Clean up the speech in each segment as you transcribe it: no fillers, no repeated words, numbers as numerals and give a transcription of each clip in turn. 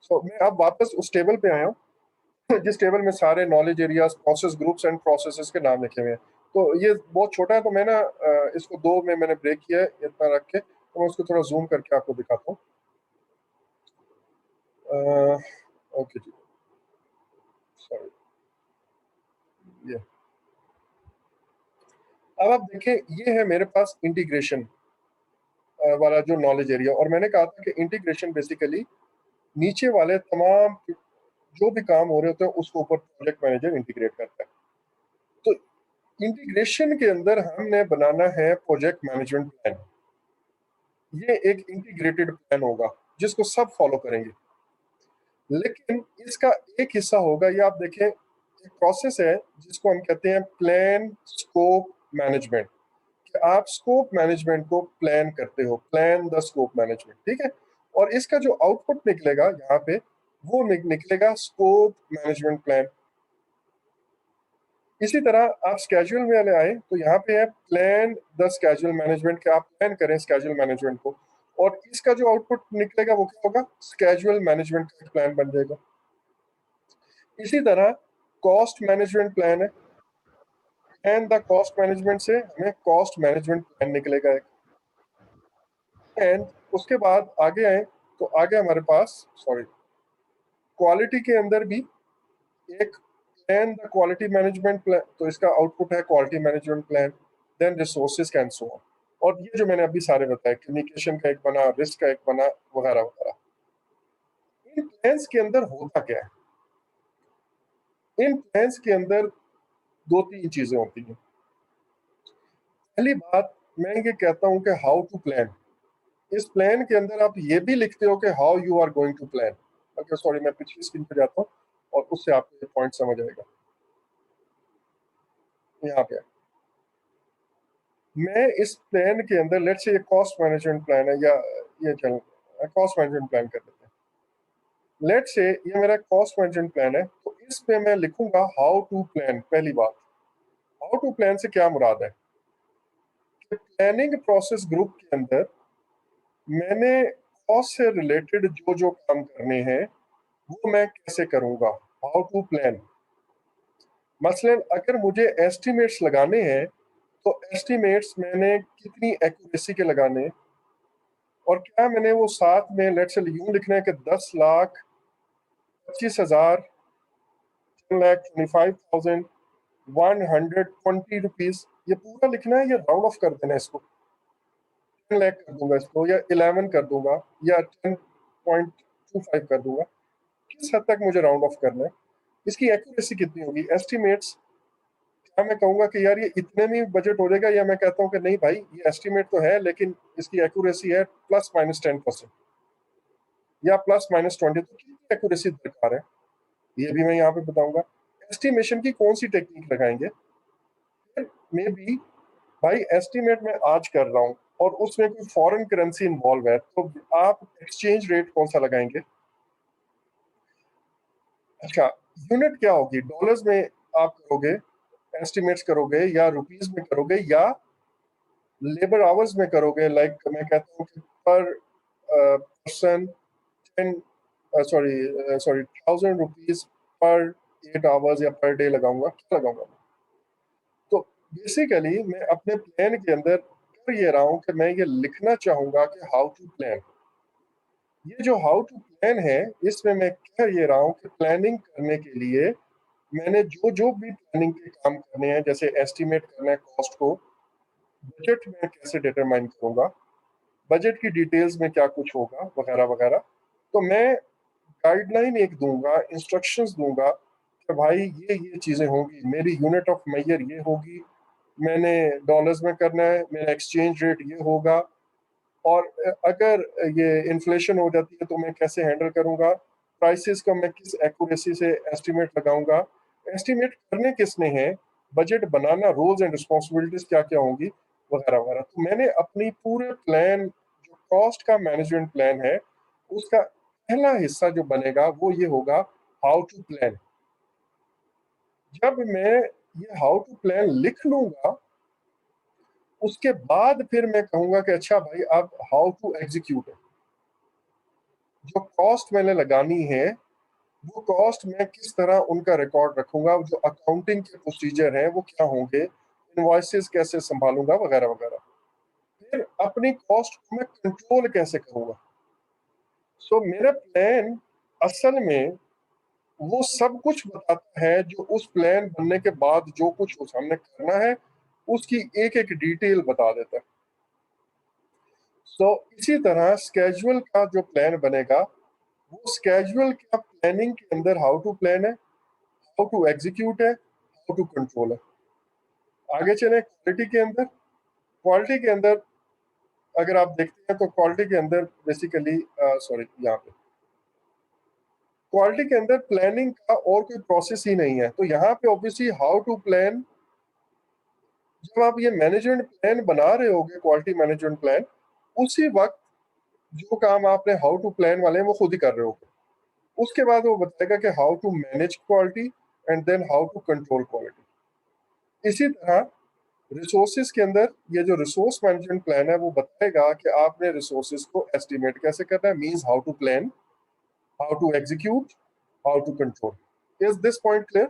तो मैं अब वापस उस टेबल पे आया हूँ जिस टेबल में सारे knowledge areas, process groups and processes के नाम लिखे हुए हैं। तो ये बहुत छोटा है, तो मैं ना इसको दो में मैंने ब्रेक किया है इतना रख के, तो मैं उसको थोड़ा जूम करके आपको दिखाता हूँ। ओके जी, सॉरी, ये अब आप देखें, ये है मेरे पास इंटीग्रेशन वाला जो नॉलेज एरिया, और मैंने कहा था कि इंटीग्रेशन बेसिकली नीचे वाले तमाम जो भी काम हो रहे होते हैं उसको ऊपर प्रोजेक्ट मैनेजर इंटीग्रेट करता है। तो इंटीग्रेशन के अंदर हमने बनाना है प्रोजेक्ट मैनेजमेंट प्लान। ये एक इंटीग्रेटेड प्लान होगा जिसको सब फॉलो करेंगे, लेकिन इसका एक हिस्सा होगा, ये आप देखें, एक प्रोसेस है जिसको हम कहते हैं प्लान स्कोप मैनेजमेंट। कि आप स्कोप मैनेजमेंट को प्लान करते हो, प्लान द स्कोप मैनेजमेंट, ठीक है। और इसका जो आउटपुट निकलेगा यहाँ पे, वो निकलेगा स्कोप मैनेजमेंट प्लान। इसी तरह आप स्केड्यूल में आए तो यहाँ पे है प्लान द स्केड्यूल मैनेजमेंट, कि आप प्लान करें स्केड्यूल मैनेजमेंट को, और इसका जो आउटपुट निकलेगा वो क्या होगा, स्केड्यूल मैनेजमेंट का प्लान बन जाएगा। इसी तरह कॉस्ट मैनेजमेंट प्लान है, एंड द कॉस्ट मैनेजमेंट से हमें कॉस्ट मैनेजमेंट प्लान निकलेगा एक। एंड उसके बाद आगे आए तो आगे हमारे पास, सॉरी, क्वालिटी के अंदर भी एक plan the quality management plan, तो इसका आउटपुट है quality management plan, then resources can so on. और ये जो मैंने अभी सारे बताए, कम्युनिकेशन का एक बना, रिस्क का एक बना, वगैरह वगैरह। इन प्लान्स के अंदर होता क्या है, इन प्लान्स के अंदर दो तीन चीजें होती हैं। पहली बात, मैं ये कहता हूं कि हाउ टू प्लान। इस प्लान के अंदर आप ये भी लिखते हो कि how you are going to plan. Okay, sorry, मैं पिछली स्क्रीन पे जाता हूँ और उससे आपको ये पॉइंट समझ आएगा। यहाँ पे मैं इस प्लान के अंदर, लेट्स से ये कॉस्ट मैनेजमेंट प्लान है, या ये चल कॉस्ट मैनेजमेंट प्लान कर देते हैं। लेट्स से ये मेरा कॉस्ट मैनेजमेंट प्लान है, तो इस पे मैं लिखूंगा हाउ टू प्लान। पहली बात, हाउ टू प्लान से क्या मुराद है कि प्लानिंग प्रोसेस ग्रुप के अंदर मैंने कॉस्ट से रिलेटेड जो जो काम करने हैं वो मैं कैसे करूंगा, हाउ टू प्लान। मसलन अगर मुझे एस्टिमेट्स लगाने हैं, तो एस्टिमेट्स मैंने कितनी एक्यूरेसी के लगाने, और क्या मैंने वो साथ में लेट्स से यूं लिखना है कि 10,25,000, 10,25,120 रुपीज, ये पूरा लिखना है या राउंड ऑफ कर देना है इसको, 10 लाख कर दूंगा इसको, या 11 कर दूंगा, या 10.25 कर दूंगा, किस हद तक मुझे राउंड ऑफ करना है, इसकी एक्यूरेसी कितनी होगी, एस्टिमेट्स। क्या मैं कहूंगा कि यार ये इतने में बजट हो जाएगा, या मैं कहता हूँ कि नहीं भाई, ये एस्टिमेट तो है लेकिन इसकी एक्यूरेसी है +-10%, या +-20, तो कितनी एक्यूरेसी दरकार है, ये भी मैं यहाँ पे बताऊंगा। एस्टिमेशन की कौन सी टेक्निक लगाएंगे, मे बी भाई एस्टिमेट मैं आज कर रहा हूँ और उसमें कोई फॉरेन करेंसी इन्वॉल्व है, तो आप एक्सचेंज रेट कौन सा लगाएंगे। अच्छा, यूनिट क्या होगी, डॉलर्स में आप करोगे, एस्टिमेट्स करोगे, या रुपीज में करोगे, या लेबर आवर्स में करोगे। लाइक मैं कहता हूँ कि पर person 10, sorry sorry 1,000 rupees per 8 hours, या पर डे लगाऊंगा, क्या लगाऊंगा। तो बेसिकली मैं अपने प्लान के अंदर कर ये रहा हूँ कि मैं ये लिखना चाहूंगा कि हाउ टू प्लान। ये जो हाउ टू प्लान है, इसमें मैं कह ये रहा हूँ कि प्लानिंग करने के लिए मैंने जो जो भी प्लानिंग के काम करने हैं, जैसे एस्टिमेट करना है कॉस्ट को, बजट में कैसे डिटरमाइन करूंगा, बजट की डिटेल्स में क्या कुछ होगा, वगैरह वगैरह। तो मैं गाइडलाइन एक दूंगा, इंस्ट्रक्शंस दूंगा कि भाई ये चीजें होंगी, मेरी यूनिट ऑफ मेजर ये होगी, मैंने डॉलर्स में करना है, मेरा एक्सचेंज रेट ये होगा, और अगर ये इन्फ्लेशन हो जाती है तो मैं कैसे हैंडल करूंगा, प्राइसेस का मैं किस एक्यूरेसी से एस्टिमेट लगाऊंगा, एस्टिमेट करने किसने हैं, बजट बनाना, रोल्स एंड रिस्पॉन्सिबिलिटीज क्या क्या होंगी, वगैरह वगैरह। तो मैंने अपनी पूरे प्लान, जो कॉस्ट का मैनेजमेंट प्लान है, उसका पहला हिस्सा जो बनेगा वो ये होगा, हाउ टू प्लान। जब मैं ये हाउ टू प्लान लिख लूंगा, उसके बाद फिर मैं कहूंगा कि अच्छा भाई अब हाउ टू एग्जीक्यूट है। जो कॉस्ट मैंने लगानी है वो कॉस्ट मैं किस तरह उनका रिकॉर्ड रखूंगा, जो अकाउंटिंग के प्रोसीजर हैं वो क्या होंगे, इनवॉइसेस कैसे संभालूंगा वगैरह वगैरह। फिर अपनी कॉस्ट को मैं कंट्रोल कैसे करूंगा। सो मेरा प्लान असल में वो सब कुछ बताता है जो उस प्लान बनने के बाद जो कुछ उस हमने करना है उसकी एक एक डिटेल बता देता है। सो इसी तरह स्केजुअल का जो प्लान बनेगा वो स्केजुअल का प्लानिंग के अंदर हाउ टू प्लान है, हाउ टू एग्जीक्यूट है, हाउ टू कंट्रोल है। आगे चले क्वालिटी के अंदर। क्वालिटी के अंदर अगर आप देखते हैं तो क्वालिटी के अंदर बेसिकली सॉरी यहाँ पे क्वालिटी के अंदर प्लानिंग का और कोई प्रोसेस ही नहीं है। तो यहाँ पे ऑब्वियसली हाउ टू प्लान, जब आप ये मैनेजमेंट प्लान बना रहे होगे क्वालिटी मैनेजमेंट प्लान, उसी वक्त जो काम आपने हाउ टू प्लान वाले हैं वो खुद ही कर रहे होगे। उसके बाद वो बताएगा कि how to manage quality and then how to control quality. इसी तरह रिसोर्सेज के अंदर ये जो रिसोर्स मैनेजमेंट प्लान है वो बताएगा कि आपने रिसोर्सेज को एस्टिमेट कैसे करना है, means how to plan, how to execute, how to control. Is this point clear?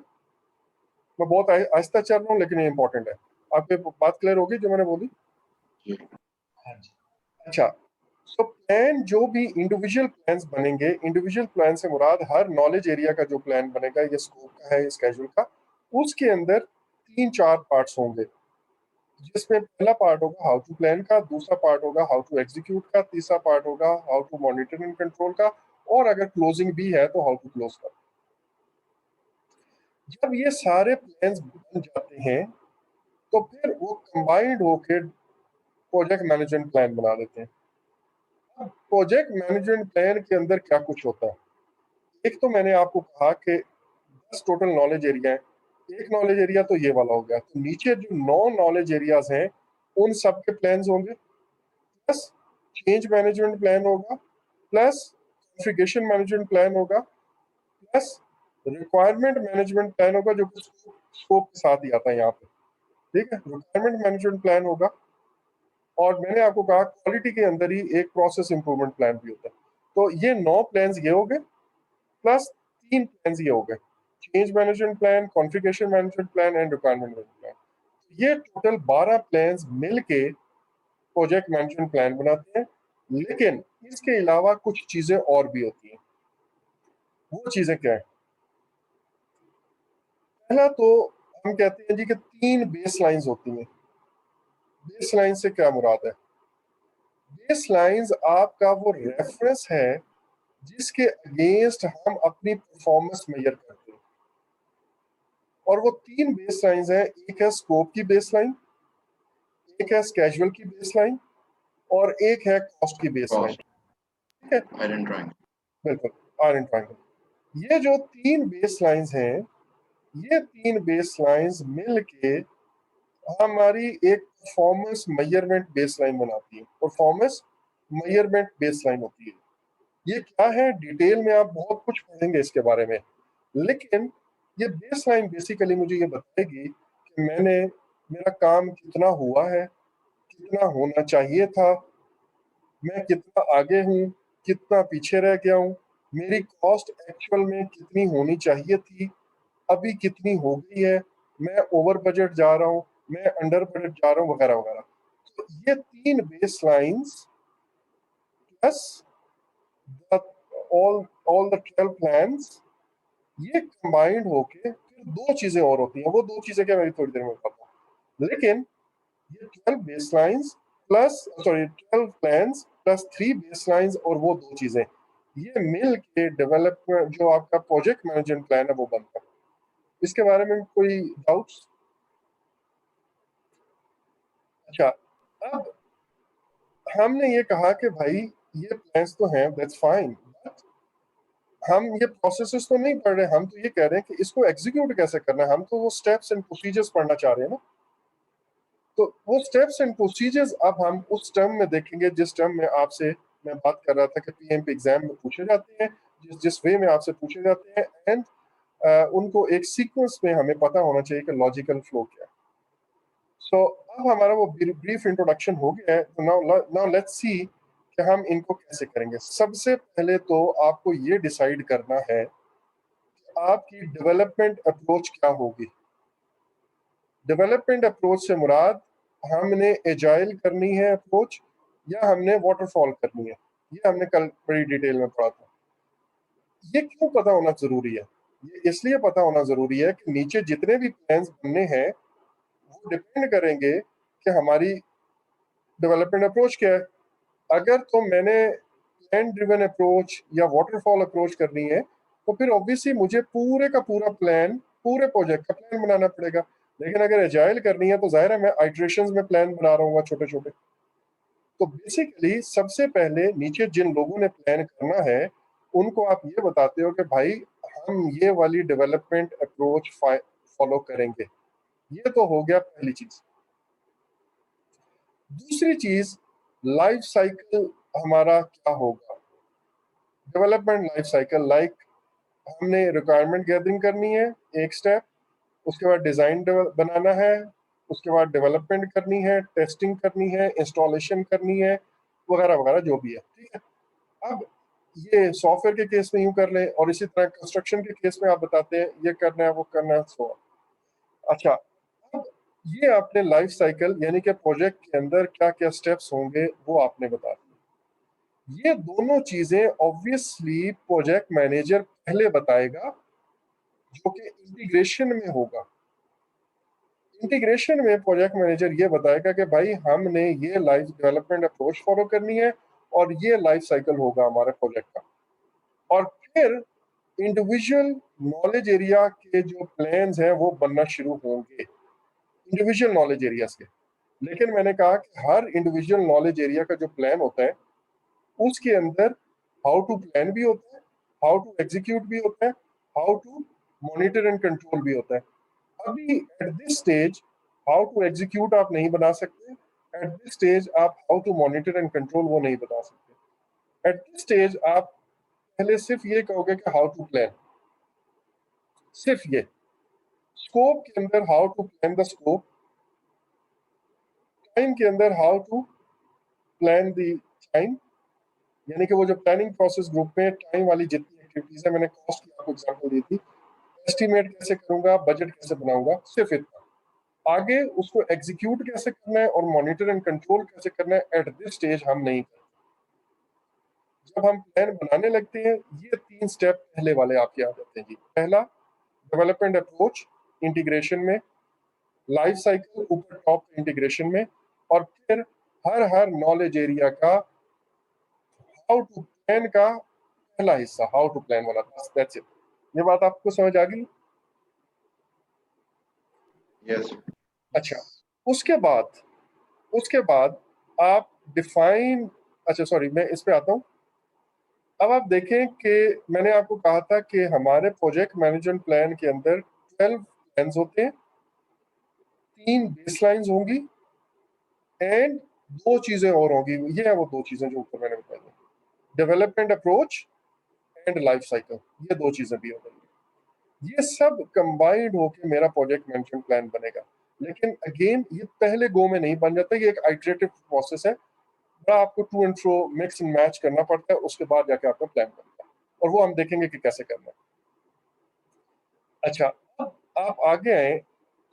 मैं बहुत आहिस्ता चल रहा हूँ लेकिन ये इंपॉर्टेंट है। आपको बात क्लियर होगी जो मैंने बोली? हाँ जी। अच्छा, तो प्लान जो भी इंडिविजुअल प्लान्स बनेंगे, इंडिविजुअल प्लान से मुराद हर नॉलेज एरिया का जो प्लान बनेगा, ये स्कोप का है, स्केड्यूल का, उसके अंदर 3-4 पार्ट्स होंगे, जिसमें पहला पार्ट होगा हाउ टू प्लान का, दूसरा पार्ट होगा हाउ टू एग्जीक्यूट का, तीसरा पार्ट होगा how to monitor and control का, और अगर क्लोजिंग भी है तो हाउ टू क्लोज का। जब ये सारे प्लान्स बन जाते हैं तो फिर वो कंबाइंड होकर प्रोजेक्ट मैनेजमेंट प्लान बना देते हैं। प्रोजेक्ट मैनेजमेंट प्लान के अंदर क्या कुछ होता है? एक तो मैंने आपको कहा कि 10 टोटल नॉलेज एरिया है। एक नॉलेज एरिया तो ये वाला हो गया, तो नीचे जो 9 नॉलेज एरियाज हैं उन सब के प्लान्स होंगे, प्लस चेंज मैनेजमेंट प्लान होगा, प्लस कॉन्फ़िगरेशन मैनेजमेंट प्लान होगा, प्लस रिक्वायरमेंट मैनेजमेंट प्लान होगा जो कि स्कोप के साथ ही आता है यहाँ पे। ठीक है, रिक्वायरमेंट मैनेजमेंट प्लान होगा, और मैंने आपको कहा क्वालिटी के अंदर ही एक प्रोसेस इंप्रूवमेंट प्लान भी होता है। तो ये 9 प्लान्स ये हो गए, प्लस 3 प्लान्स ये हो गए, change management plan, configuration management plan and requirement management plan. ये टोटल 12 प्लान्स मिलके प्रोजेक्ट मैनेजमेंट प्लान बनाते हैं। लेकिन इसके अलावा कुछ चीजें और भी होती हैं। वो चीजें क्या है? पहला तो हम कहते हैं जी कि 3 बेस लाइंस होती हैं। बेस लाइन से क्या मुराद है? बेस लाइंस आपका वो रेफरेंस है जिसके अगेंस्ट हम अपनी परफॉर्मेंस मेजर करते हैं। और वो 3 बेस लाइंस हैं, एक है स्कोप की बेस लाइन, एक है स्केजुअल की बेस लाइन, और एक है कॉस्ट की बेस लाइन। कॉस्ट, ठीक है, आयरन ट्रायंगल। बिल्कुल, आयरन ट्रायंगल। ये जो 3 बेस लाइंस हैं, ये 3 बेस लाइंस मिलके हमारी एक परफॉर्मेंस मेजरमेंट बेस लाइन बनाती है। परफॉर्मेंस मेजरमेंट बेस लाइन होती है। ये क्या है, डिटेल में आप बहुत कुछ पढ़ेंगे इसके बारे में, लेकिन ये बेस लाइन बेसिकली मुझे ये बताएगी कि मेरा काम कितना हुआ है, कितना होना चाहिए था, मैं कितना आगे हूँ, कितना पीछे रह गया हूँ, मेरी कॉस्ट एक्चुअल में कितनी होनी चाहिए थी, अभी कितनी हो गई है, मैं ओवर बजट जा रहा हूँ, मैं अंडर बजट जा रहा हूँ, वगैरह वगैरह। तो ये 3 base lines plus all the 12 plans, ये कंबाइंड होके फिर 2 चीजें और होती हैं। वो 2 चीजें क्या, मैं थोड़ी देर में बताता हूँ। लेकिन ये 12 बेसलाइंस प्लस, सॉरी, 12 प्लान्स प्लस 3 बेसलाइंस और वो 2 चीजें, ये मिल के डेवलपमेंट जो आपका प्रोजेक्ट मैनेजमेंट प्लान है वो बनता है। इसके बारे में कोई डाउट्स? अच्छा, अब हमने ये कहा कि भाई ये प्लान्स तो हैं, दैट्स फाइन, बट हम ये प्रोसेसेस तो नहीं पढ़ रहे, हम तो ये कह रहे हैं कि इसको एग्जीक्यूट कैसे करना है। हम तो वो स्टेप्स एंड प्रोसीजर्स पढ़ना चाह रहे हैं ना। तो वो स्टेप्स एंड प्रोसीजर्स अब हम उस टर्म में देखेंगे जिस टर्म में आपसे मैं बात कर रहा था कि पीएमपी एग्जाम में पूछे जाते हैं, जिस जिस वे में आपसे पूछे जाते हैं, एंड उनको एक सीक्वेंस में हमें पता होना चाहिए कि लॉजिकल फ्लो क्या है। सो अब हमारा वो ब्रीफ इंट्रोडक्शन हो गया है। तो नाउ नाउ लेट्स सी कि हम इनको कैसे करेंगे। सबसे पहले तो आपको ये डिसाइड करना है कि आपकी डेवलपमेंट अप्रोच क्या होगी। डेवलपमेंट अप्रोच से मुराद हमने एजाइल करनी है अप्रोच या हमने वाटरफॉल करनी है। ये हमने कल बड़ी डिटेल में पढ़ा था। ये क्यों पता होना जरूरी है? ये इसलिए पता होना जरूरी है कि नीचे जितने भी प्लान्स बनने हैं वो डिपेंड करेंगे कि हमारी डेवलपमेंट अप्रोच क्या है। अगर तो मैंने प्लान ड्रिवन अप्रोच या वाटरफॉल अप्रोच करनी है तो फिर ऑब्वियसली मुझे पूरे का पूरा प्लान, पूरे प्रोजेक्ट का प्लान बनाना पड़ेगा। लेकिन अगर एजाइल करनी है तो जाहिर है मैं आइट्रेशंस में प्लान बना रहा हूँ छोटे छोटे। तो बेसिकली सबसे पहले नीचे जिन लोगों ने प्लान करना है उनको आप ये बताते हो कि भाई हम ये वाली डेवलपमेंट अप्रोच फॉलो करेंगे। ये तो हो गया पहली चीज। दूसरी चीज, लाइफ साइकिल हमारा क्या होगा। डेवलपमेंट लाइफ साइकिल लाइक हमने रिक्वायरमेंट गैदरिंग करनी है एक स्टेप, उसके बाद डिजाइन बनाना है, उसके बाद डेवलपमेंट करनी है, टेस्टिंग करनी है, इंस्टॉलेशन करनी है, वगैरह वगैरह जो भी है। ठीक है। अब ये सॉफ्टवेयर के केस में यूं कर ले और इसी तरह कंस्ट्रक्शन के केस में आप बताते हैं ये करना है वो करना है सो। अच्छा, अब ये आपने लाइफ साइकिल यानी कि प्रोजेक्ट के अंदर क्या क्या स्टेप्स होंगे वो आपने बता दिए। ये दोनों चीजें ऑब्वियसली प्रोजेक्ट मैनेजर पहले बताएगा जो कि इंटीग्रेशन में होगा। इंटीग्रेशन में प्रोजेक्ट मैनेजर ये बताएगा कि भाई हमने ये लाइफ डेवलपमेंट अप्रोच फॉलो करनी है और ये लाइफ साइकिल होगा हमारे प्रोजेक्ट का। और फिर इंडिविजुअल नॉलेज एरिया के जो प्लान्स हैं वो बनना शुरू होंगे इंडिविजुअल नॉलेज एरियाज के। लेकिन मैंने कहा कि हर इंडिविजुअल नॉलेज एरिया का जो प्लान होता है उसके अंदर हाउ टू प्लान भी होता है, हाउ टू एग्जीक्यूट भी होता है, how to monitor and control भी होता है। अभी at this stage how to execute आप नहीं बना सकते। एट दिस स्टेज आप how to monitor and control वो नहीं बता सकते। एट दिस स्टेज आप पहले सिर्फ ये कहोगे कि हाउ टू प्लान, सिर्फ ये। स्कोप के अंदर how to plan the scope, time के अंदर how to plan the time, यानी कि वो जो प्लानिंग प्रोसेस ग्रुप में टाइम वाली जितनी एक्टिविटीज है, मैंने कॉस्ट की आपको एग्जांपल दी थी, एस्टिमेट कैसे करूंगा, बजट कैसे बनाऊंगा, सिर्फ इतना। आगे उसको एग्जीक्यूट कैसे करना है और मॉनिटर एंड कंट्रोल कैसे करना है एट दिस स्टेज हम नहीं करते। जब हम प्लान बनाने लगते हैं ये 3 स्टेप पहले वाले आपके आ जाते हैं जी। पहला, डेवलपमेंट अप्रोच इंटीग्रेशन में, लाइफ साइकिल ऊपर टॉप इंटीग्रेशन में, और फिर हर हर नॉलेज एरिया का हाउ टू प्लान का पहला हिस्सा, हाउ टू प्लान वाला, बस दैट्स इट। ये बात आपको समझ आ गई? यस। अच्छा, उसके बाद उसके बाद आप डिफाइन, अच्छा सॉरी मैं इस पे आता हूँ। अब आप देखें कि मैंने आपको कहा था कि हमारे प्रोजेक्ट मैनेजमेंट प्लान के अंदर 12 प्लान्स होते हैं, 3 बेसलाइंस होंगी एंड 2 चीजें और होंगी। ये है वो 2 चीजें जो ऊपर मैंने बताई, development approach and life cycle, ये 2 चीजें भी हो गई। ये सब कंबाइंड होकर मेरा प्रोजेक्ट मैनेजमेंट प्लान बनेगा। लेकिन अगेन ये पहले गो में नहीं बन जाता, ये एक आइटरेटिव प्रोसेस है। बड़ा आपको to and fro mix and match करना पड़ता है, उसके बाद जाके आपका प्लान बनता है और वो हम देखेंगे कि कैसे करना है। अच्छा, अब आप आगे आए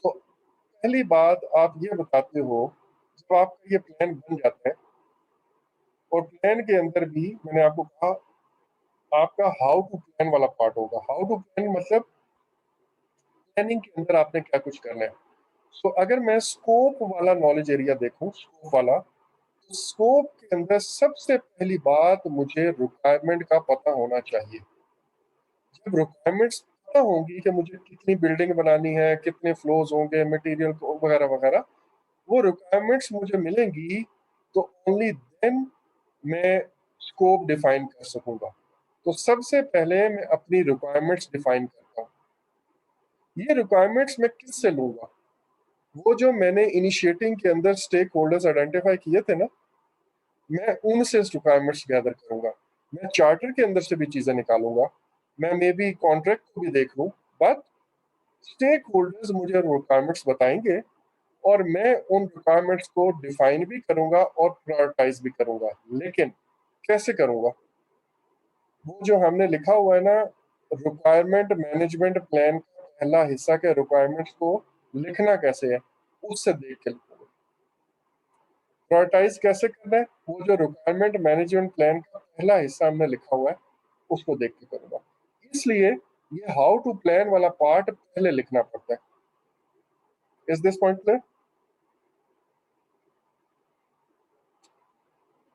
तो पहली बात आप ये बताते हो, जब आपका ये प्लान बन जाता है और प्लान के अंदर भी मैंने आपको कहा आपका हाउ टू प्लान वाला पार्ट होगा। हाउ टू प्लान मतलब प्लानिंग के अंदर आपने क्या कुछ करना है। सो अगर मैं स्कोप वाला नॉलेज एरिया देखूं, स्कोप वाला, तो स्कोप के अंदर सबसे पहली बात मुझे रिक्वायरमेंट का पता होना चाहिए। जब रिक्वायरमेंट्स पता होंगी कि मुझे कितनी बिल्डिंग बनानी है, कितने फ्लोर्स होंगे, मटेरियल वगैरह वगैरह, वो रिक्वायरमेंट्स मुझे मिलेंगी तो ओनली देन मैं स्कोप डिफाइन कर सकूंगा। तो सबसे पहले मैं अपनी रिक्वायरमेंट्स डिफाइन करता हूँ। ये रिक्वायरमेंट्स मैं किससे लूंगा? वो जो मैंने इनिशिएटिंग के अंदर स्टेक होल्डर्स आइडेंटिफाई किए थे ना, मैं उनसे रिक्वायरमेंट्स गैदर करूंगा। मैं चार्टर के अंदर से भी चीजें निकालूंगा, मैं मे बी कॉन्ट्रैक्ट को भी देख लूँ, बट स्टेक होल्डर्स मुझे रिक्वायरमेंट्स बताएंगे और मैं उन रिक्वायरमेंट्स को डिफाइन भी करूंगा और प्रायोरिटाइज भी करूंगा। लेकिन कैसे करूंगा? वो जो हमने लिखा हुआ है ना, रिक्वायरमेंट मैनेजमेंट प्लान का पहला हिस्सा के रिक्वायरमेंट्स को लिखना कैसे है, उससे देख के लिखूंगा। प्रायोरिटाइज कैसे करना है, वो जो रिक्वायरमेंट मैनेजमेंट प्लान का पहला हिस्सा हमने लिखा हुआ है, उसको देख के करूंगा। इसलिए ये हाउ टू प्लान वाला पार्ट पहले लिखना पड़ता है। Is this point clear?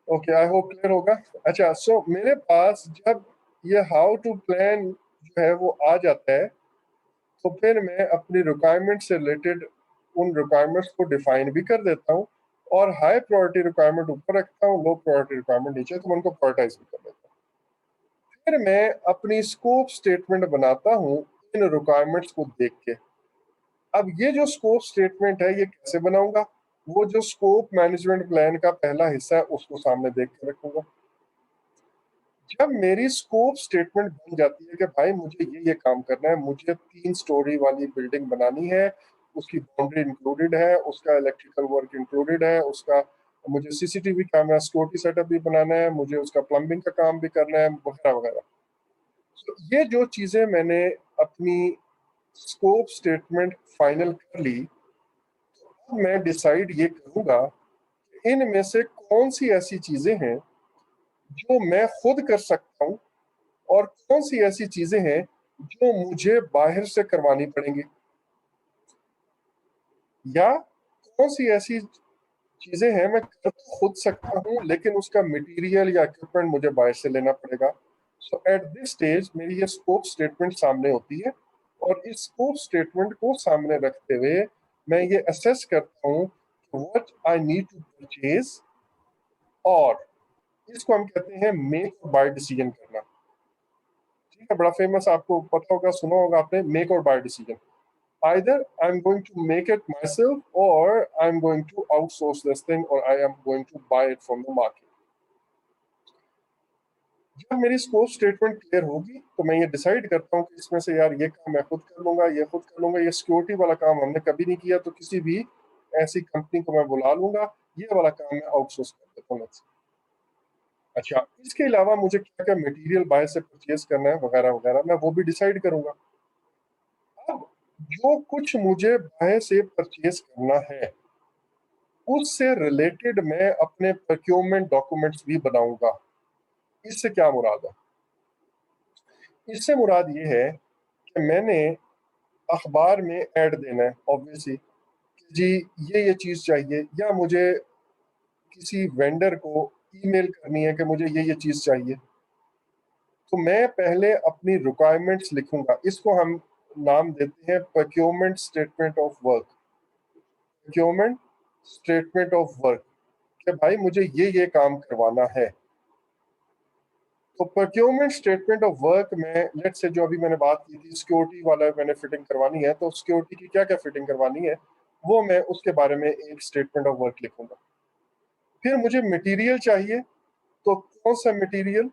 Okay, I hope clear होगा। अच्छा, सो मेरे पास जब ये हाउ टू प्लान जो है वो आ जाता है, तो फिर मैं अपनी रिक्वायरमेंट से रिलेटेड उन रिक्वायरमेंट्स को डिफाइन भी कर देता हूँ, और हाई प्रायोरिटी रिक्वायरमेंट ऊपर रखता हूँ, लो प्रायोरिटी रिक्वायरमेंट नीचे, तो मैं उनको प्रायोरिटाइज भी कर देता हूँ। फिर मैं अपनी स्कोप स्टेटमेंट बनाता हूँ इन रिक्वायरमेंट्स को देख के। अब ये जो स्कोप स्टेटमेंट है, ये कैसे बनाऊंगा? वो जो स्कोप मैनेजमेंट प्लान का पहला हिस्सा है, उसको सामने देख के रखूंगा। जब मेरी स्कोप स्टेटमेंट बन जाती है कि भाई मुझे ये काम करना है, मुझे 3 स्टोरी वाली बिल्डिंग बनानी है, उसकी बाउंड्री इंक्लूडेड है, उसका इलेक्ट्रिकल वर्क इंक्लूडेड है, उसका मुझे सीसीटीवी कैमरा सिक्योरिटी सेटअप भी बनाना है, मुझे उसका प्लम्बिंग का काम भी करना है, वगैरह वगैरह। तो ये जो चीजें मैंने अपनी स्कोप स्टेटमेंट फाइनल कर ली, तो मैं डिसाइड ये करूंगा कि इनमें से कौन सी ऐसी चीजें हैं जो मैं खुद कर सकता हूँ, और कौन सी ऐसी चीजें हैं जो मुझे बाहर से करवानी पड़ेंगी, या कौन सी ऐसी चीजें हैं मैं कर तो खुद सकता हूँ लेकिन उसका मटेरियल या इक्विपमेंट मुझे बाहर से लेना पड़ेगा। सो एट दिस स्टेज मेरी ये स्कोप स्टेटमेंट सामने होती है, और इस स्कोप स्टेटमेंट को सामने रखते हुए मैं ये असेस करता हूँ what I need to purchase, और इसको हम कहते हैं मेक और बाय डिसीजन करना। ठीक है, बड़ा फेमस, आपको पता होगा, सुना होगा आपने, मेक और buy decision. Either I'm going to make it myself or I'm going to outsource this thing or I am going to buy it from the market. जब मेरी स्कोप स्टेटमेंट क्लियर होगी तो मैं ये डिसाइड करता हूँ कि इसमें से यार ये काम मैं खुद कर लूंगा, ये खुद कर लूंगा, ये सिक्योरिटी वाला काम हमने कभी नहीं किया तो किसी भी ऐसी कंपनी को मैं बुला लूंगा, ये वाला काम मैं आउटसोर्स कर देता हूँ। अच्छा, इसके अलावा मुझे क्या क्या मटेरियल बाहर से परचेज करना है, वगैरह वगैरह, मैं वो भी डिसाइड करूंगा। अब जो कुछ मुझे बाहर से परचेज करना है, उससे रिलेटेड मैं अपने प्रोक्योरमेंट डॉक्यूमेंट्स भी बनाऊंगा। इससे क्या मुराद है? इससे मुराद ये है कि मैंने अखबार में ऐड देना है, ऑब्वियसली, कि जी ये चीज़ चाहिए, या मुझे किसी वेंडर को ईमेल करनी है कि मुझे ये चीज़ चाहिए। तो मैं पहले अपनी रिक्वायरमेंट्स लिखूंगा, इसको हम नाम देते हैं procurement statement of work. Procurement statement of work, कि भाई मुझे ये काम करवाना है। तो प्रोक्योरमेंट स्टेटमेंट ऑफ वर्क में लेट्स से जो अभी मैंने बात की थी, सिक्योरिटी वाला मैंने फिटिंग करवानी है, तो सिक्योरिटी की क्या क्या फिटिंग करवानी है, वो मैं उसके बारे में एक स्टेटमेंट ऑफ वर्क लिखूंगा। फिर मुझे मटेरियल चाहिए, तो कौन सा मटेरियल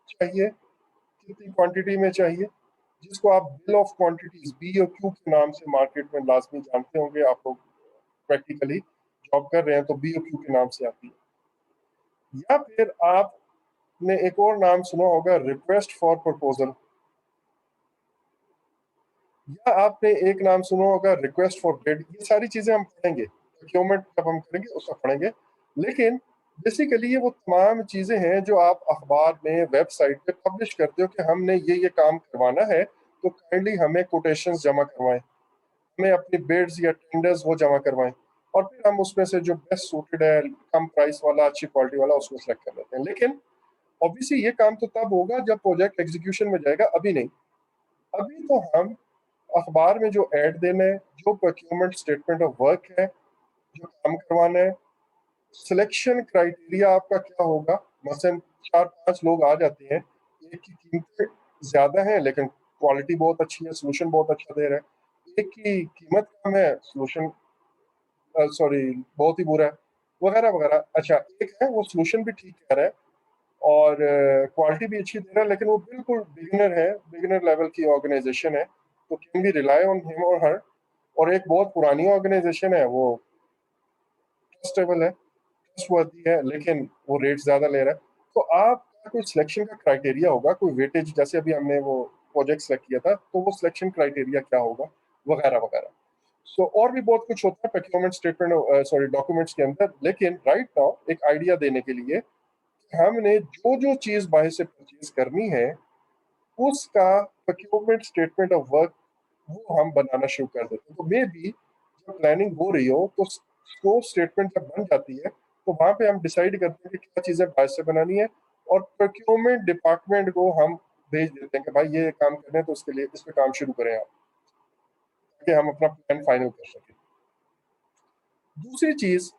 चाहिए, कितनी क्वांटिटी में चाहिए, जिसको आप बिल ऑफ क्वांटिटीज, BOQ के नाम से मार्केट में लाजमी जानते होंगे आप लोग, प्रैक्टिकली जॉब कर रहे हैं तो BOQ के नाम से आती है। या फिर आपने एक और नाम सुना होगा, रिक्वेस्ट फॉर प्रपोजल, या आपने एक नाम सुना होगा, रिक्वेस्ट फॉर बिड। ये सारी चीजें हम पढ़ेंगे, प्रोक्योरमेंट जब हम करेंगे उसका पढ़ेंगे। लेकिन बेसिकली ये वो तमाम चीजें हैं जो आप अखबार में, वेबसाइट पे पब्लिश करते हो कि हमने ये काम करवाना है, तो काइंडली हमें कोटेशंस जमा करवाएं, हमें अपनी बिड्स या टेंडर्स वो जमा करवाएं, और फिर हम उसमें से जो बेस्ट सूटेड है, कम प्राइस वाला, अच्छी क्वालिटी वाला, उसको सेलेक्ट कर लेते हैं। लेकिन ऑब्वियसली ये काम तो तब होगा जब प्रोजेक्ट एग्जीक्यूशन में जाएगा, अभी नहीं। अभी तो हम अखबार में जो ऐड देना है, जो प्रोक्योरमेंट स्टेटमेंट ऑफ वर्क है, जो काम करवाना है, सिलेक्शन क्राइटेरिया आपका क्या होगा। मसलन 4-5 लोग आ जाते हैं, एक की कीमतें ज्यादा है लेकिन क्वालिटी बहुत अच्छी है, सोल्यूशन बहुत अच्छा दे रहा है, एक की कीमत कम है, सोल्यूशन सॉरी बहुत ही बुरा है, वगैरह वगैरह। अच्छा, एक है वो सोल्यूशन भी ठीक कह रहा है और क्वालिटी भी अच्छी दे रहा है, लेकिन वो बिल्कुल बिगिनर है, बिगिनर लेवल की ऑर्गेनाइजेशन है, तो can be rely on him और हर। और एक बहुत पुरानी ऑर्गेनाइजेशन है, वो ट्रस्टेबल है, ट्रस्टवर्दी है, लेकिन वो रेट ज्यादा ले रहा है। तो आपका कोई सिलेक्शन का क्राइटेरिया होगा, कोई वेटेज, जैसे अभी हमने वो प्रोजेक्ट सेलेक्ट किया था, तो वो सिलेक्शन क्राइटेरिया क्या होगा, वगैरह वगैरह। सो और भी बहुत कुछ होता है प्रोक्योरमेंट स्टेटमेंट, सॉरी, डॉक्यूमेंट्स के अंदर। लेकिन राइट नाउ एक आइडिया देने के लिए, हमने जो जो चीज बाहर से परचेज करनी है, उसका प्रोक्योरमेंट स्टेटमेंट ऑफ वर्क वो हम बनाना शुरू कर देते हैं। तो मे बी जब प्लानिंग हो रही हो, तो स्कोप स्टेटमेंट जब बन जाती है, तो वहां पे हम डिसाइड करते हैं कि क्या चीजें बाहर से बनानी है, और प्रोक्योरमेंट डिपार्टमेंट को हम भेज देते हैं कि भाई ये काम करने हैं, तो उसके लिए इस पे काम शुरू करें आप, ताकि हम अपना प्लान फाइनल कर सकें। दूसरी चीज,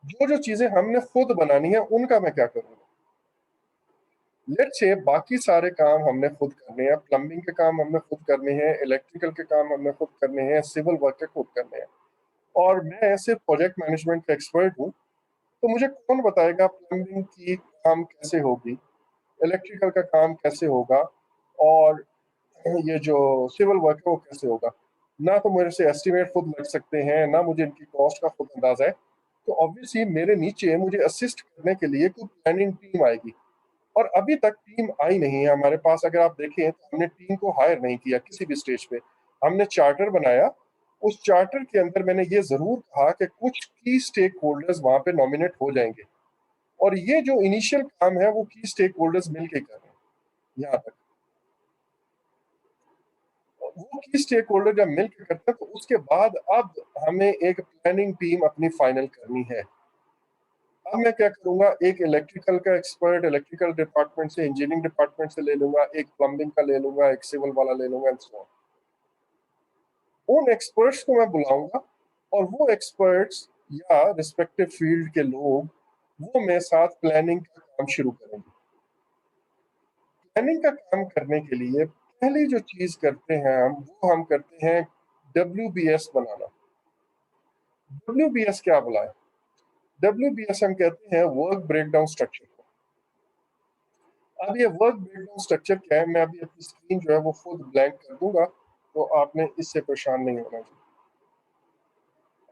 जो जो चीजें हमने खुद बनानी है, उनका मैं क्या करूंगा। लेट्स से बाकी सारे काम हमने खुद करने हैं, प्लम्बिंग के काम हमने खुद करने हैं, इलेक्ट्रिकल के काम हमने खुद करने हैं, सिविल वर्क के खुद करने हैं, और मैं ऐसे प्रोजेक्ट मैनेजमेंट का एक्सपर्ट हूँ। तो मुझे कौन बताएगा प्लम्बिंग की काम कैसे होगी, इलेक्ट्रिकल का काम कैसे होगा, और ये जो सिविल वर्क है वो कैसे होगा। ना तो मेरे से एस्टिमेट खुद लग सकते हैं, ना मुझे इनकी कॉस्ट का खुद अंदाजा है। तो ऑब्वियसली मेरे नीचे मुझे असिस्ट करने के लिए कोई प्लानिंग टीम आएगी, और अभी तक टीम आई नहीं है हमारे पास। अगर आप देखें तो हमने टीम को हायर नहीं किया किसी भी स्टेज पे। हमने चार्टर बनाया, उस चार्टर के अंदर मैंने ये जरूर कहा कि कुछ की स्टेक होल्डर्स वहां पे नॉमिनेट हो जाएंगे, और ये जो इनिशियल काम है वो की स्टेक होल्डर्स मिलकर कर रहे हैं यहाँ तक। वो की स्टेक होल्डर जब मिलकर करते हैं, तो उसके बाद अब हमें एक प्लानिंग टीम अपनी फाइनल करनी है। अब मैं क्या करूंगा, एक इलेक्ट्रिकल का एक्सपर्ट इलेक्ट्रिकल डिपार्टमेंट से, इंजीनियरिंग डिपार्टमेंट से ले लूंगा, एक प्लम्बिंग का ले लूंगा, एक सिविल वाला ले लूंगा, एंड सो ऑन। उन एक्सपर्ट्स को मैं बुलाऊंगा, और वो एक्सपर्ट्स या रिस्पेक्टिव फील्ड के लोग वो मेरे साथ प्लानिंग का काम शुरू करेंगे। प्लानिंग का काम करने के लिए पहली जो चीज करते हैं हम, वो हम करते हैं WBS बनाना। WBS क्या बुलाए? WBS हम कहते हैं वर्क ब्रेकडाउन स्ट्रक्चर को। अब ये वर्क ब्रेकडाउन स्ट्रक्चर क्या है, मैं अभी अपनी स्क्रीन जो है वो खुद ब्लैंक कर दूंगा, तो आपने इससे परेशान नहीं होना चाहिए।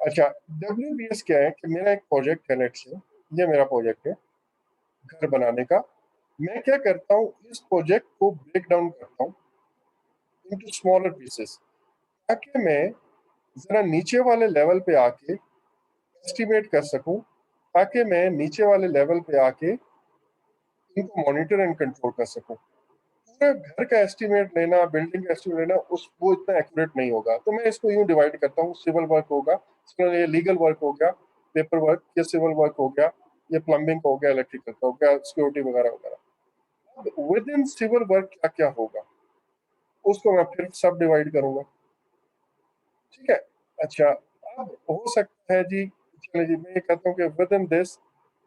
अच्छा, WBS क्या है कि मेरा एक प्रोजेक्ट है, लेट्स से ये मेरा प्रोजेक्ट है घर बनाने का। मैं क्या करता हूँ, इस प्रोजेक्ट को ब्रेक डाउन करता हूँ इनटू स्मॉलर पीसेस, ताकि मैं जरा नीचे वाले लेवल पे आके एस्टिमेट कर सकूं, ताकि मैं नीचे वाले लेवल पे आके इनको मॉनिटर एंड कंट्रोल कर सकूं। पूरे घर का एस्टिमेट लेना, बिल्डिंग का एस्टिमेट लेना, उस वो इतना एक्यूरेट नहीं होगा। तो मैं इसको यूं डिवाइड करता हूँ, सिविल वर्क होगा, ये लीगल वर्क हो गया, पेपर वर्क, ये सिविल वर्क हो गया, ये प्लम्बिंग का हो गया, इलेक्ट्रिकल का हो गया, सिक्योरिटी वगैरह वगैरह। अब विद इन सिविल वर्क क्या क्या होगा, उसको मैं फिर सब डिवाइड करूंगा। ठीक है। अच्छा, अब हो सकता है जी, चलिए जी, मैं ये कहता हूँ कि विद इन दिस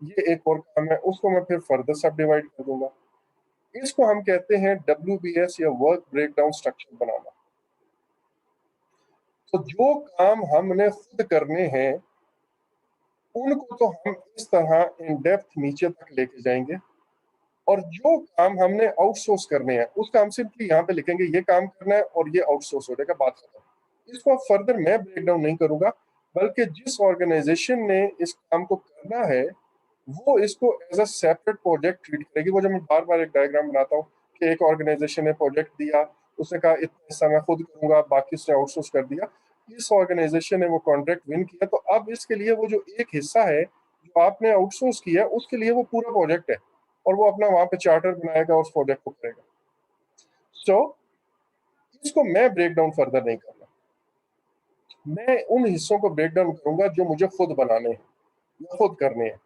ये एक और काम है, उसको मैं फिर फर्दर सब डिवाइड कर दूंगा। इसको हम कहते हैं WBS या वर्क ब्रेकडाउन स्ट्रक्चर बनाना। तो जो काम हमने खुद करने हैं, उनको तो हम इस तरह इन डेप्थ नीचे तक लेके जाएंगे, और जो काम हमने आउटसोर्स करने हैं, उसका हम सिंपली यहाँ पे लिखेंगे ये काम करना है, और ये आउटसोर्स हो जाएगा, बात खत्म। इसको अब फर्दर मैं ब्रेक डाउन नहीं करूंगा, बल्कि जिस ऑर्गेनाइजेशन ने इस काम को करना है, वो इसको as a separate project treat करेगी। वो जब मैं बार बार एक डायग्राम बनाता हूँ कि एक ऑर्गेनाइजेशन ने प्रोजेक्ट दिया, उसने कहा इतना हिस्सा मैं खुद करूंगा, बाकी उसने आउटसोर्स कर दिया, इस ऑर्गेनाइजेशन ने वो कॉन्ट्रैक्ट विन किया, तो अब इसके लिए वो जो एक हिस्सा है जो आपने आउटसोर्स किया है, उसके लिए वो पूरा प्रोजेक्ट है, और वो अपना वहां पे चार्टर बनाएगा, उस प्रोजेक्ट को करेगा। सो इसको मैं ब्रेक डाउन फर्दर नहीं करना, मैं उन हिस्सों को ब्रेक डाउन करूंगा जो मुझे खुद बनाने हैं या खुद करने हैं।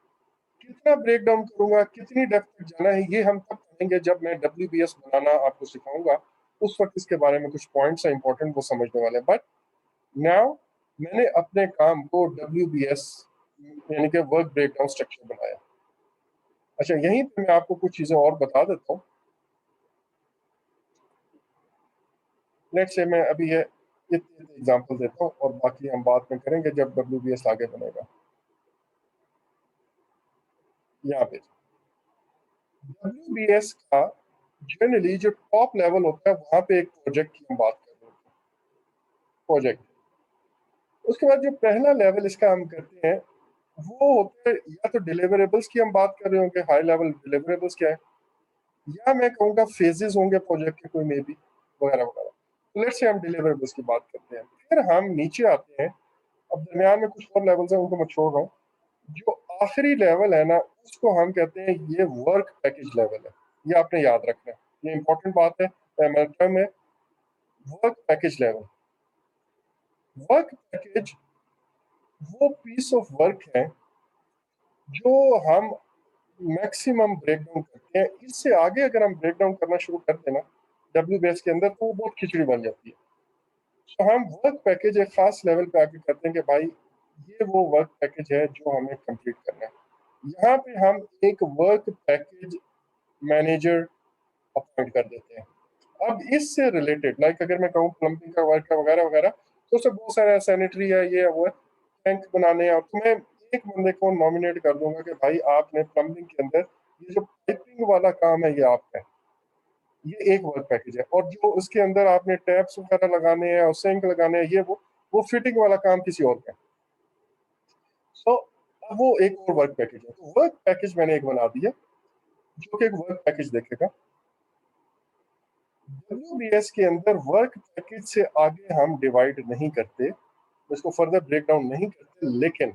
कितना ब्रेक डाउन करूंगा, कितनी डेप्थ तक जाना है, ये हम तब करेंगे जब मैं WBS बनाना आपको सिखाऊंगा। उस वक्त इसके बारे में कुछ पॉइंट्स हैं इंपॉर्टेंट, वो समझने वाले हैं। बट नाउ मैंने अपने काम को WBS यानी कि वर्क ब्रेकडाउन स्ट्रक्चर बनाया। अच्छा, यहीं पे मैं आपको कुछ चीजें और बता देता हूँ। लेट्स से मैं अभी ये एग्जांपल देता हूँ, और बाकी हम बात में करेंगे जब WBS आगे बनेगा। यहाँ पे WBS का जनरली जो टॉप लेवल होता है, वहां पे एक प्रोजेक्ट की हम बात कर रहे हैं, प्रोजेक्ट। उसके बाद जो पहला लेवल इसका हम करते हैं, वो होते हैं या तो डिलीवरेबल्स की हम बात कर रहे होंगे, हाई लेवल डिलीवरेबल्स क्या है, या मैं कहूँगा फेजेस होंगे प्रोजेक्ट के कोई मे बी, वगैरह वगैरह। तो लेट्स से हम डिलीवरेबल्स की बात करते हैं, फिर हम नीचे आते हैं। अब दरमियान में कुछ और लेवल्स हैं, उनको मैं छोड़ रहा हूँ। जो आखिरी लेवल है ना, उसको हम कहते हैं ये वर्क पैकेज लेवल है। ये आपने याद रखना है, ये इंपॉर्टेंट बात है। मेरा टर्म है work package level. Work package वो पीस ऑफ वर्क है जो हम मैक्सिमम ब्रेक डाउन करते हैं। इससे आगे अगर हम ब्रेक डाउन करना शुरू कर देना डब्ल्यू बेस के अंदर, तो वो बहुत खिचड़ी बन जाती है। तो हम वर्क पैकेज एक खास लेवल पे आके करते हैं कि भाई ये वो वर्क पैकेज है जो हमें कंप्लीट करना है। यहाँ पे हम एक वर्क पैकेज मैनेजर अपॉइंट कर देते हैं। अब इससे रिलेटेड लाइक अगर मैं कहूँ प्लम्बिंग का वर्क है वगैरह वगैरह, तो उससे बहुत सारे सैनिटरी है, ये है वो है, टैंक बनाने हैं। तो मैं एक बंदे को नॉमिनेट कर दूंगा कि भाई आपने प्लम्बिंग के अंदर ये जो पाइपिंग वाला काम है ये आपका है। ये एक वर्क पैकेज है। और जो उसके अंदर आपने टैप्स वगैरह लगाने हैं और सिंक लगाने हैं, ये वो फिटिंग वाला काम किसी और का है। तो अब वो एक और वर्क पैकेज है। तो वर्क पैकेज मैंने एक बना दिया जो कि एक वर्क पैकेज देखेगा। डब्ल्यूबीएस के अंदर वर्क पैकेज से आगे हम डिवाइड नहीं करते, इसको फर्दर ब्रेक डाउन नहीं करते, लेकिन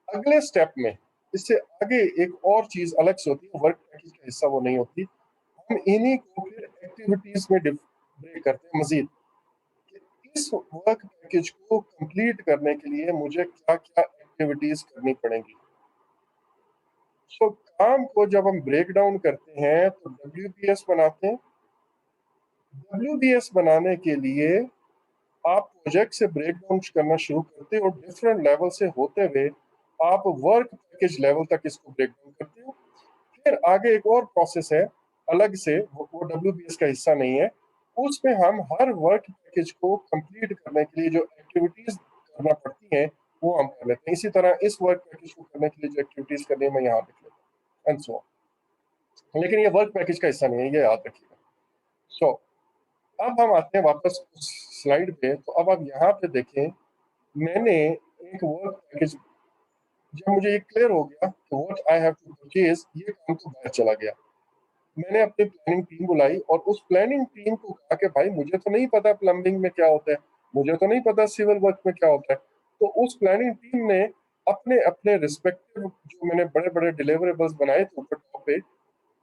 अगले स्टेप में इससे आगे एक और चीज अलग से होती है, वर्क पैकेज का हिस्सा वो नहीं होती। हम इन्हीं को फिर एक्टिविटीज में ब्रेक करते हैं मजीद, कि इस वर्क पैकेज को कंप्लीट करने के लिए मुझे क्या क्या एक्टिविटीज करनी पड़ेंगी। तो काम को जब हम ब्रेक डाउन करते हैं तो डब्ल्यूबीएस बनाते हैं। डब्ल्यूबीएस बनाने के लिए आप प्रोजेक्ट से ब्रेक डाउन करना शुरू करते हो, डिफरेंट लेवल से होते हुए आप वर्क पैकेज लेवल तक इसको ब्रेक डाउन करते हो। फिर आगे एक और प्रोसेस है अलग से, वो डब्ल्यूबीएस का हिस्सा नहीं है। उसमें हम हर वर्क पैकेज को कंप्लीट करने के लिए जो एक्टिविटीज करना पड़ती हैं वो हम कर लेते हैं। इसी तरह इस वर्क पैकेज को करने के लिए जो एक्टिविटीज करनी है मैं यहाँ लिख लेता हूँ एंड सो ऑन। लेकिन ये वर्क पैकेज का हिस्सा नहीं है, ये याद रखिएगा। सो अब हम आते हैं वापस उस स्लाइड पे। तो अब आप यहाँ पे देखें, मैंने एक वर्क पैकेज, जब मुझे ये क्लियर हो गया कि what I have to purchase, ये काम तो बाहर चला गया। मैंने अपनी प्लानिंग टीम बुलाई और उस प्लानिंग टीम को कहा कि भाई मुझे तो नहीं पता प्लम्बिंग में क्या होता है, मुझे तो नहीं पता सिविल वर्क में क्या होता है। तो उस प्लानिंग टीम ने अपने अपने रिस्पेक्टिव जो मैंने बड़े बड़े डिलीवरेबल्स बनाए थे ऊपर टॉप पे,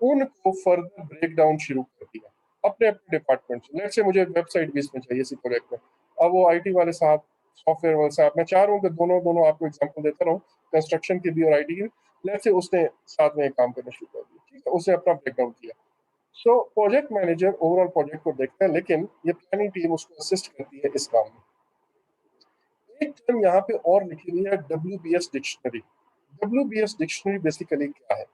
उनको फर्दर ब्रेक डाउन शुरू कर दिया अपने अपने डिपार्टमेंट से। लेट्स से मुझे वेबसाइट भी इसमें चाहिए इसी प्रोजेक्ट में। अब वो आईटी वाले साहब, सॉफ्टवेयर वाले साहब, मैं चाह रहा हूँ कि दोनों दोनों आपको एग्जांपल देता रहूँ, कंस्ट्रक्शन की भी और आईटी की। लेट्स से उसने साथ में एक काम करना शुरू कर दिया, ठीक है, उसने अपना ब्रेक डाउन किया। So project manager overall project को देखता है, लेकिन ये प्लानिंग टीम उसको असिस्ट करती है इस काम में। एक टर्म यहाँ पे और लिखी हुई है W B S dictionary. W B S dictionary basically क्या है?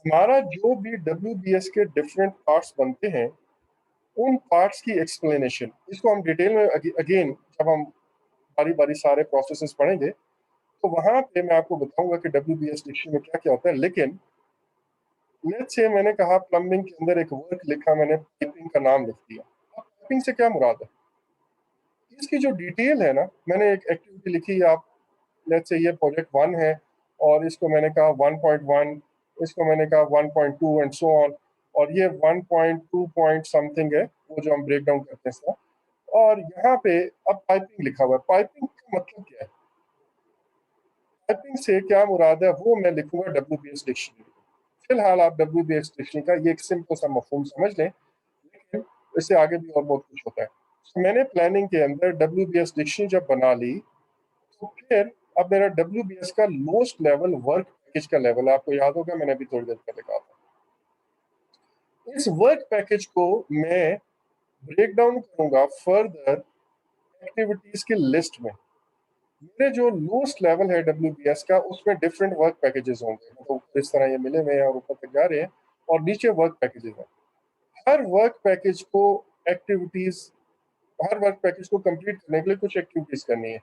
हमारा जो भी डब्ल्यू बी एस के डिफरेंट पार्ट्स बनते हैं, उन पार्ट्स की एक्सप्लेनेशन, इसको हम डिटेल में अगेन जब हम बारी बारी सारे प्रोसेसेस पढ़ेंगे तो वहां पे मैं आपको बताऊंगा कि डब्ल्यू बी एस डिक्शनरी में क्या क्या होता है। लेकिन लेट्स से मैंने कहा प्लम्बिंग के अंदर एक वर्क लिखा, मैंने पाइपिंग का नाम लिख दिया। अब पाइपिंग से क्या मुराद है? इसकी जो डिटेल है ना, मैंने एक एक्टिविटी लिखी, आप लेट्स से ये प्रोजेक्ट 1 है और इसको मैंने कहा 1.1, इसको मैंने कहा 1.2 एंड सो ऑन, और ये 1.2 पॉइंट समथिंग है वो जो हम ब्रेक डाउन करते हैं इसका। और यहाँ पे अब पाइपिंग लिखा हुआ है। पाइपिंग का मतलब क्या है, पाइपिंग से क्या मुराद है, वो मैं लिखूंगा डब्ल्यू बी एस डिक्शनरी। फिलहाल आप डब्ल्यू बी एस डिक्शनरी का ये एक सिंपल सा मफहूम समझ लें, लेकिन इससे आगे भी और बहुत कुछ होता है। तो मैंने प्लानिंग के अंदर डब्ल्यू बी एस डिक्शनरी जब बना ली, तो फिर अब मेरा डब्ल्यू बी एस का लोएस्ट लेवल वर्क पैकेज का लेवल है। आपको याद होगा मैंने अभी थोड़ी देर पहले कहा था। इस वर्क पैकेज को मैं ब्रेक डाउन करूंगा फर्दर एक्टिविटीज की लिस्ट में। मेरे जो लोएस्ट लेवल है डब्ल्यू बी एस का, उसमें डिफरेंट वर्क पैकेजेस होंगे, मतलब ऊपर इस तरह ये मिले हुए हैं और ऊपर तक जा रहे हैं, और नीचे वर्क पैकेजेस हैं। हर वर्क पैकेज को एक्टिविटीज, हर वर्क पैकेज को कंप्लीट करने के लिए कुछ एक्टिविटीज करनी है।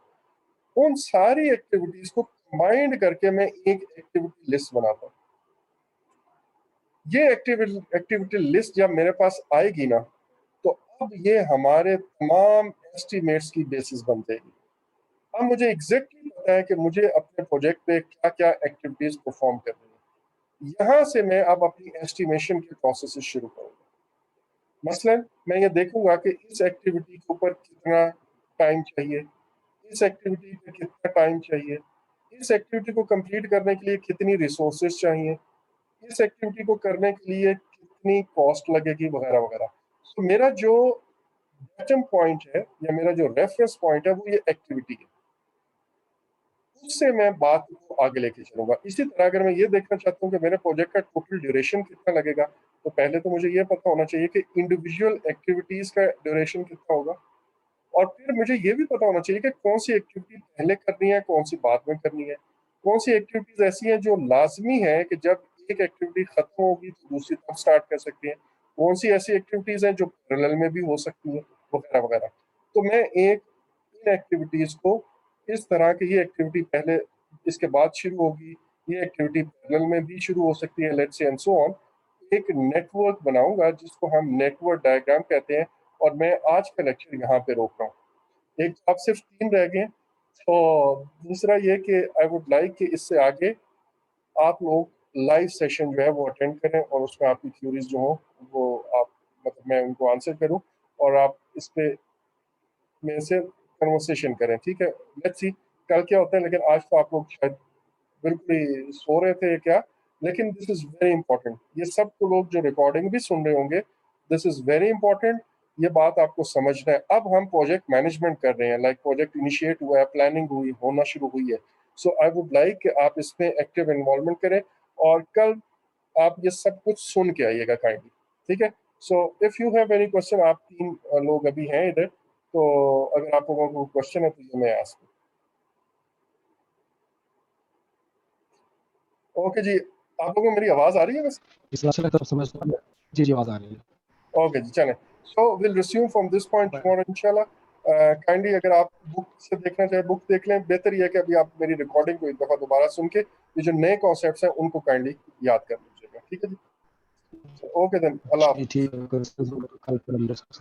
उन सारी एक्टिविटीज को कंबाइंड करके मैं एक एक्टिविटी लिस्ट बनाता हूँ। ये एक्टिविटी लिस्ट जब मेरे पास आएगी ना, तो अब ये हमारे तमाम एस्टिमेट्स की बेसिस बन जाएगी। अब मुझे एग्जैक्टली पता है कि मुझे अपने प्रोजेक्ट पे क्या क्या एक्टिविटीज परफॉर्म करनी है। यहाँ से मैं अब अपनी एस्टिमेशन के प्रोसेस शुरू करूँगा। मसलन मैं ये देखूंगा कि इस एक्टिविटी के ऊपर कितना टाइम चाहिए, इस एक्टिविटी पे कितना टाइम चाहिए, इस एक्टिविटी को कंप्लीट करने के लिए कितनी रिसोर्सेज चाहिए, इस एक्टिविटी को करने के लिए कितनी कॉस्ट लगेगी, वगैरह वगैरह। तो मेरा जो बॉटम पॉइंट है या मेरा जो रेफरेंस पॉइंट है वो ये एक्टिविटी है, उससे मैं बात को आगे लेके चलूंगा। इसी तरह अगर मैं ये देखना चाहता हूँ कि मेरे प्रोजेक्ट का टोटल ड्यूरेशन कितना लगेगा, तो पहले तो मुझे ये पता होना चाहिए कि इंडिविजुअल एक्टिविटीज का ड्यूरेशन कितना होगा, और फिर मुझे ये भी पता होना चाहिए कि कौन सी एक्टिविटी पहले करनी है, कौन सी बाद में करनी है, कौन सी एक्टिविटीज ऐसी हैं जो लाजमी है कि जब एक एक्टिविटी खत्म होगी तो दूसरी तब स्टार्ट कर सकते हैं, कौन सी ऐसी एक्टिविटीज हैं जो पैरेलल में भी हो सकती हैं, वगैरह वगैरह। तो मैं एक इन एक्टिविटीज को इस तरह की, ये एक्टिविटी पहले इसके बाद शुरू होगी, ये एक्टिविटी पैरेलल में भी शुरू हो सकती है, let's say and so on, एक नेटवर्क बनाऊंगा जिसको हम नेटवर्क डायग्राम कहते हैं। और मैं आज का लेक्चर यहाँ पे रोक रहा हूँ। एक अब सिर्फ 3 रह गए। तो दूसरा ये कि आई वुड लाइक कि इससे आगे आप लोग लाइव सेशन जो है वो अटेंड करें, और उसमें आपकी क्यूरीज जो हो वो आप, मतलब मैं उनको आंसर करूं, और आप इस पे मेरे से कन्वर्सेशन करें, ठीक है। लेट्स सी कल क्या होता है, लेकिन आज तो आप लोग शायद बिल्कुल ही सो रहे थे क्या। लेकिन दिस इज वेरी इंपॉर्टेंट, ये सब तो लोग जो रिकॉर्डिंग भी सुन रहे होंगे, दिस इज वेरी इंपॉर्टेंट। ये बात आपको समझना है। अब हम प्रोजेक्ट मैनेजमेंट कर रहे हैं, लाइक प्रोजेक्ट इनिशिएट हुआ है, प्लानिंग हुई, होना शुरू हुई है। सो आई वुड लाइक कि आप इसमें एक्टिव इन्वॉल्वमेंट करें, और कल आप ये सब कुछ सुन के आइएगा काइंडली, ठीक है। So if you have any question, आप 3 लोग अभी हैं इधर, तो अगर आप लोगों को क्वेश्चन है तो ये मैं आस्क। ओके जी, आप लोगों को मेरी आवाज आ रही है बस? इस बात से लगता है समझ जी जी आवाज आ रही है। ओके जी, चलें। So will resume from this point tomorrow इंशाल्लाह। काइंडली अगर आप बुक से देखना चाहे बुक देख लें, बेहतर ये है कि अभी आप मेरी रिकॉर्डिंग को एक दफ़ा दोबारा सुन के ये जो नए कॉन्सेप्ट्स हैं उनको काइंडली याद कर लीजिएगा, ठीक है जी। ओके देन, अल्लाह जी हाफिज़। ठीक है, कल फिर हम डिस्कस